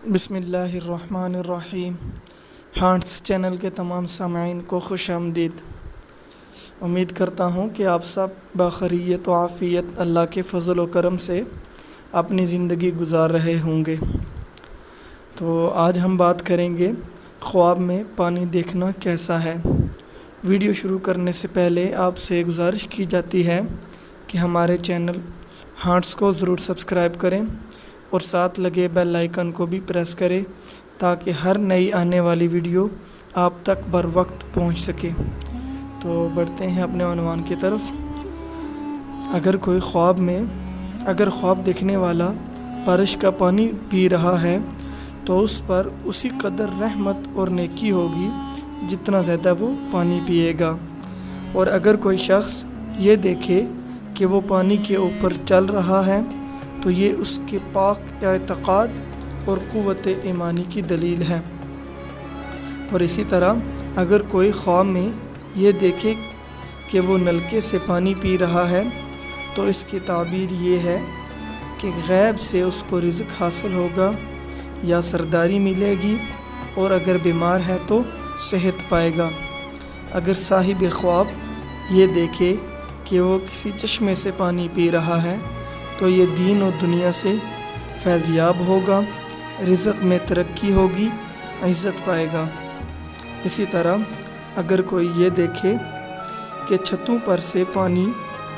بسم اللہ الرحمن الرحیم۔ ہارٹس چینل کے تمام سامعین کو خوش آمدید۔ امید کرتا ہوں کہ آپ سب بخیریت و عافیت اللہ کے فضل و کرم سے اپنی زندگی گزار رہے ہوں گے۔ تو آج ہم بات کریں گے خواب میں پانی دیکھنا کیسا ہے۔ ویڈیو شروع کرنے سے پہلے آپ سے گزارش کی جاتی ہے کہ ہمارے چینل ہارٹس کو ضرور سبسکرائب کریں اور ساتھ لگے بیل آئیکن کو بھی پریس کریں تاکہ ہر نئی آنے والی ویڈیو آپ تک بر وقت پہنچ سکے۔ تو بڑھتے ہیں اپنے عنوان کی طرف۔ اگر خواب دیکھنے والا بارش کا پانی پی رہا ہے تو اس پر اسی قدر رحمت اور نیکی ہوگی جتنا زیادہ وہ پانی پیے گا، اور اگر کوئی شخص یہ دیکھے کہ وہ پانی کے اوپر چل رہا ہے تو یہ اس کے پاک اعتقاد اور قوت ایمانی کی دلیل ہے۔ اور اسی طرح اگر کوئی خواب میں یہ دیکھے کہ وہ نلکے سے پانی پی رہا ہے تو اس کی تعبیر یہ ہے کہ غیب سے اس کو رزق حاصل ہوگا یا سرداری ملے گی، اور اگر بیمار ہے تو صحت پائے گا۔ اگر صاحب خواب یہ دیکھے کہ وہ کسی چشمے سے پانی پی رہا ہے تو یہ دین و دنیا سے فیضیاب ہوگا، رزق میں ترقی ہوگی، عزت پائے گا۔ اسی طرح اگر کوئی یہ دیکھے کہ چھتوں پر سے پانی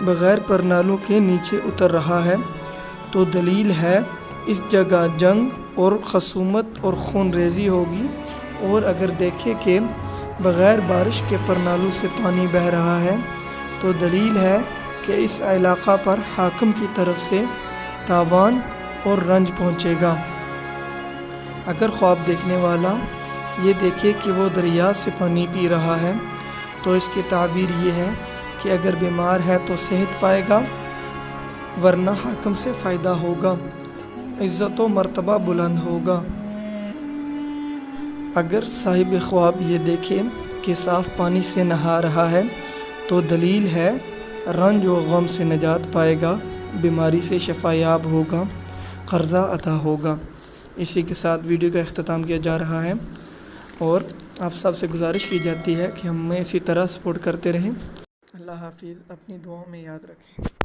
بغیر پرنالوں کے نیچے اتر رہا ہے تو دلیل ہے اس جگہ جنگ اور خصومت اور خون ریزی ہوگی، اور اگر دیکھے کہ بغیر بارش کے پرنالوں سے پانی بہہ رہا ہے تو دلیل ہے کہ اس علاقہ پر حاکم کی طرف سے تاوان اور رنج پہنچے گا۔ اگر خواب دیکھنے والا یہ دیکھے کہ وہ دریا سے پانی پی رہا ہے تو اس کی تعبیر یہ ہے کہ اگر بیمار ہے تو صحت پائے گا ورنہ حاکم سے فائدہ ہوگا، عزت و مرتبہ بلند ہوگا۔ اگر صاحب خواب یہ دیکھے کہ صاف پانی سے نہا رہا ہے تو دلیل ہے رنج و غم سے نجات پائے گا، بیماری سے شفا یاب ہوگا، قرضہ عطا ہوگا۔ اسی کے ساتھ ویڈیو کا اختتام کیا جا رہا ہے، اور آپ سب سے گزارش کی جاتی ہے کہ ہمیں اسی طرح سپورٹ کرتے رہیں۔ اللہ حافظ، اپنی دعاؤں میں یاد رکھیں۔